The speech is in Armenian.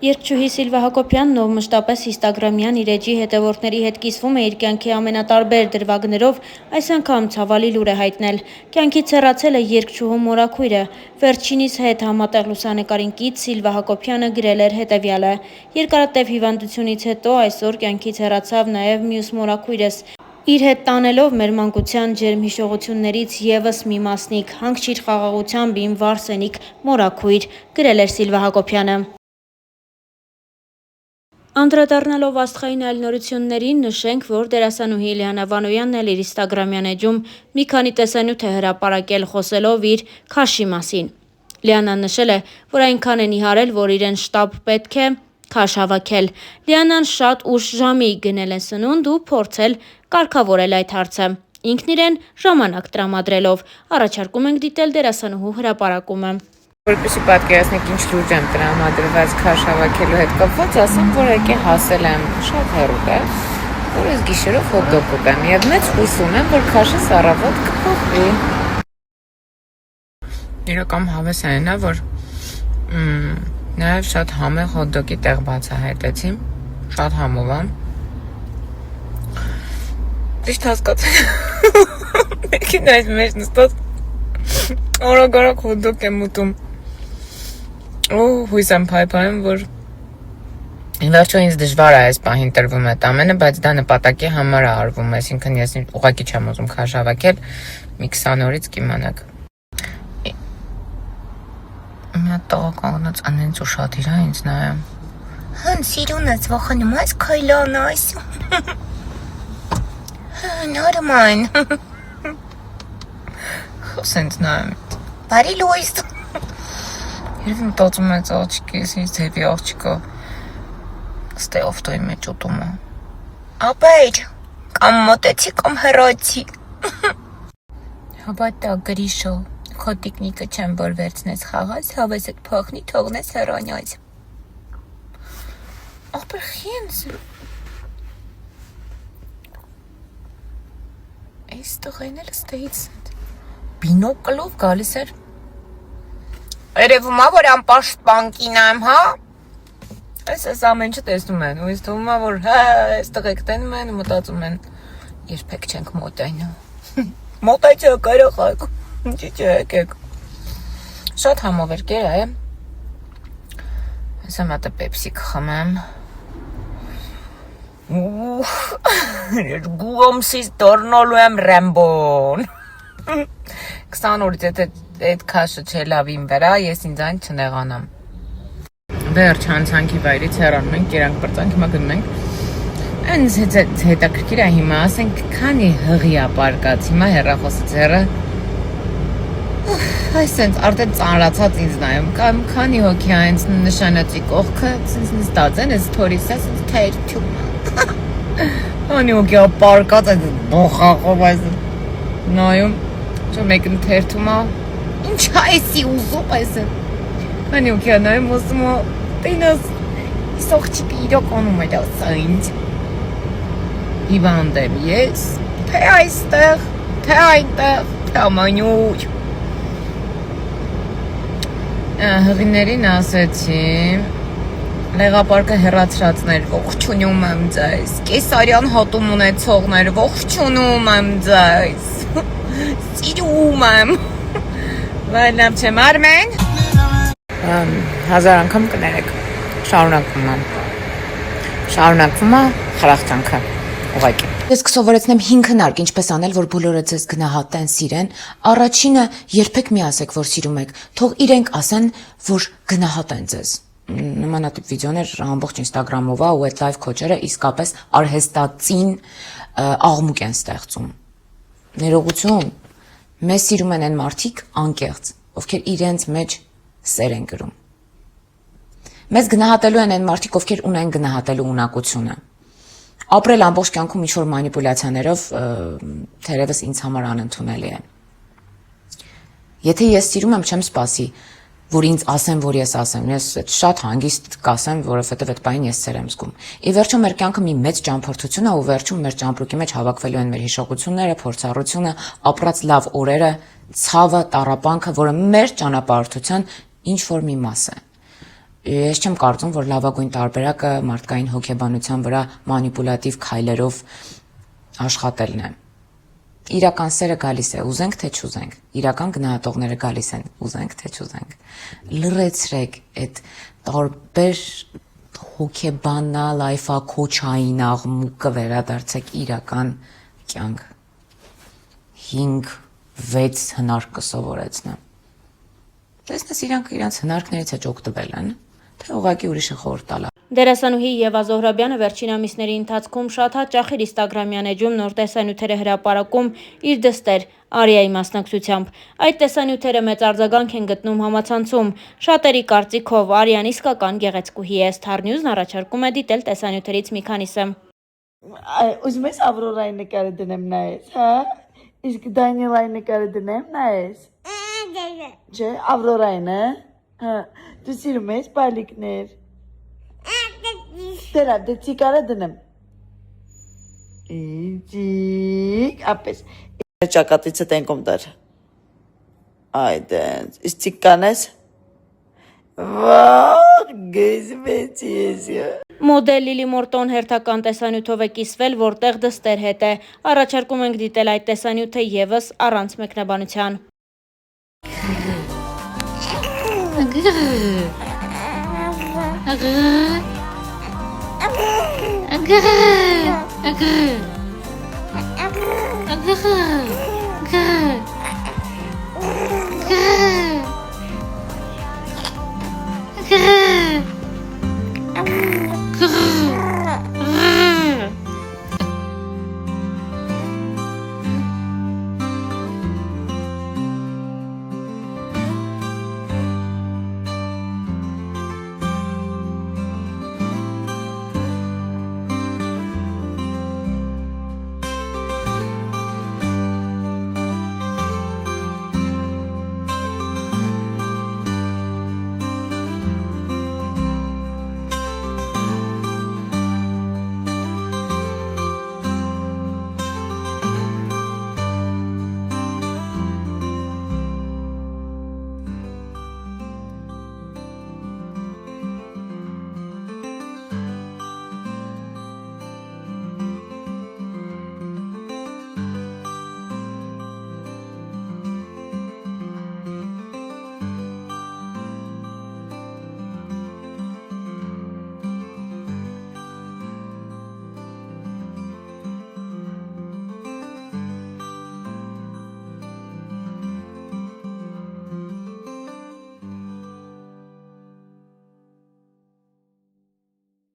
Երգչուհի Սիլվա Հակոբյանն, ով մշտապես ինստագրամյան իր էջի հետևորդների հետ կիսվում է իր կյանքի ամենատարբեր դրվագներով, այս անգամ ցավալի լուր է հայտնել. կյանքից հեռացել է երգչուհու մորաքույրը։ Վերջինիս հետ համատեղ լուսանկարին կից Սիլվա Հակոբյանը գրել էր հետևյալը. երկարատև հիվանդությունից հետո այսօր կյանքից հեռացավ նաև մյուս մորաքույրս։ Իր հետ տանելով մեր մանկության ջերմ հիշողություններից ևս մի մասնիկ, հանգչիր խաղաղությամբ իմ Վարսենիկ մորաքույր, գրել էր Սիլվա Հակոբյանը։ Անդրադառնալով աստղային այլ նորություններին, նշենք, որ դերասանուհի Լիանա Վանոյանն էլ իր ինստագրամյան էջում մի քանի տեսանյութ է հրապարակել խոսելով իր քաշի մասին։ Լիանան նշել է, որ այնքան է նիհարել, որ իրեն շտապ պետք է քաշ հավաքել։ Լիանան շատ ուշ ժամի գնել է սնունդ ու փորձել կարգավորել այդ հարցը, ինքն իրեն ժամանակ տրամադրելով։ Առաջարկում ենք դիտել դերասանուհու հրապարակումը։ Որպեսզի պատկերացնեք ինչ լուրջ եմ տրամադրված քաշ հավաքելու հետ կապված, ասեմ, որ եկե հասել եմ շատ հեռու տեղ, որ ես գիշերով հոտ-դոգ ուտեմ եւ մեծ հույս ունեմ, որ քաշս առավոտ կփոխվի։ Իրական հավեսն այն է, որ նաեւ շատ համեղ հոտ-դոգի տեղ բացահայտեցի, շատ համով եմ։ Ճիշտ հասկացա։ Մեքենայից մեջ նստած օրագարակ հոտ-դոգ եմ ուտում։ Հույս եմ փայփայում, որ վերջո ինձ դժվար է այս պահին տրվում այդ ամենը, բայց դա նպատակի համար է արվում, այսինքն ես ուղղակի չեմ ուզում քաշ հավաքել, մի 20 օրից կիմանաք։ Մի հատ տղա կանգնած անենց ու շատ իրա ինձ նայում։ Հան սիրունս վախենում ես քայլանայս։ Նորմալ։ Խոսենց նայում։ Բարի լույս։ Երբ մտածում եմ աղջիկիս ինձ ձևի աղջիկը ստե ավտոյի մեջ ուտում է։ Ապեր, կամ մոտեցի, կամ հեռացի։ Հավատա գրիշո, քո տիկնիկը չեմ որ վերցնես խաղաս, հավեսդ փոխնի, թողնես հեռանյաց։ Ապեր խինձ։ Այս տղեն էլ ստեից բինոկլով գալիս էր։ Երևում է, որ անպաշտպան կին եմ, հա։ Այս ամեն ինչ տեսնում են, ու ինձ թվում է, որ այս տղեկ տենում են ու մտածում են, երբեք չենք մոտայնա։ Մոտայցեք, երեխեք, ինչի՞ չեկեք։ Շատ համով էր կերա է։ Հեսա մատը պեպսի կխմեմ։ Ես գուղամսից դառնալու եմ Ռեմբոն։ 20 օրից այդ քաշը չելավ իմ վրա, ես ինձ այն չնեղանամ։ Վերջ հանցանքի վայրից հեռանում ենք, կերանք պրծանք, հիմա գնում ենք։ Այնց հետաքրքիր է հիմա, ասենք քանի հղի է պարկած, հիմա հեռախոսից հեռը։ Այսենց արդեն ծանրացած ինձ նայում, կամ քանի հոգի է այնց նշանածի կողքը, ինձ նստած են, ես թորից ես ինձ թերթում։ Քանի հոգի է պարկած այդ բոխախով այս նայում, չէ մեկն թերթում է։ Ինչ այսի ուզում այս է։ Քանի հոգի է նայում, ասում է, տենաս, այս աղջիկը իրականում է ասա ինձ։ Հիվանդ եմ ես, թե այստեղ, թե այնտեղ, թե ամանյուր։ Հղիներին ասեցի, լեղապարկը հեռացրածներ, ողջունում եմ ձեզ, կեսարյան հատում ունեցողներ, ողջունում եմ ձեզ, սիրում եմ, վայլամ չեմ Արմեն, 1000 անգամ կներեք, շարունակվում է խրախճանքը, ուղղակի։ Ես կսովորեցնեմ 5 հնարք, ինչպես անել, որ բոլորը ձեզ գնահատեն, սիրեն։ Առաջինը, երբեք մի ասեք, որ սիրում եք, թող իրենք ասեն, որ գնահատեն ձեզ։ Նմանատիպ վիդեոներ ամբողջ ինստագրամով ու այդ լայվ քոչերը իսկապես արհեստածին աղմուկ են ստեղծում։ Ներողություն, մեզ սիրում են այն մարդիկ անկեղծ, ովքեր իրենց մեջ սեր են գրում։ Մեզ գնահատելու են այն մարդիկ, ովքեր ունեն գնահատելու ունակությունը։ Ապրել ամբողջ կյանքում ինչ-որ մանիպուլյացիաներով թերևս ինձ համար անընդունելի է։ Եթե ես սիրում եմ, չեմ սպասի, որ ինձ ասեն, որ ես ասեմ, ես շատ հանգիստ կասեմ, որովհետև այդ պահին ես սեր եմ զգում։ Ի վերջո մեր կյանքը մի մեծ ճամփորդություն է ու վերջում մեր ճամպրուկի մեջ հավաքվելու են մեր հիշողությունները, փորձառությունը, ապրած լավ օրերը, ցավը, տառապանքը, որը մեր ճանապարհորդության ինչ որ մի մաս է։ Ես չեմ կարծում, որ լավագույն տարբերակը մարդկային հոգեբանության վրա մանիպուլատիվ քայլերով աշխատելն է։ Իրական սերը գալիս է, ուզենք թե չուզենք։ Իրական գնահատողները գալիս են, ուզենք թե չուզենք։ Լրացրեք այդ տարբեր հոգեբանալ, այֆակոչային աղմուկը վերադարձեք իրական կյանք։ 5-6 հնարք կսովորեցնեմ։ Տեսնես իրանք հնարքներից է օգտվել են, թե ուղղակի ուրիշը խորհուրդ տալա։ Դերասանուհի Եվա Զոհրաբյանը վերջին ամիսների ընթացքում շատ հաճախ իր Instagram-յան էջում նոր տեսանյութեր է հրապարակում իր դստեր Արիայի մասնակցությամբ։ Այդ տեսանյութերը մեծ արձագանք են գտնում համացանցում։ Շատերի կարծիքով Արիան իսկական գեղեցկուհի է, Star News-ն առաջարկում է դիտել տեսանյութերից մի քանիսը։ Ուզում ես Ավրորայի նկարը դնեմ նայես, հա? Իսկ Դանիելայի նկարը դնեմ նայես։ Չէ, Ավրորային, հա? Դու սիրում ես բալիկներ։ Դրա դեցիկարը դնեմ։ Իջիկ, ապես։ Ճակատիցը տենկոմ դար։ Այդենց, իսկ կանես։ Վաղ, գեզվեցի ես յա։ Մոդել Լիլի Մորտոն հերթական տեսանյութով է կիսվել, որտեղ դստեր հետ է։ Առաջարկում ենք դիտել այդ տեսանյութը եւս առանց մեկնաբանության։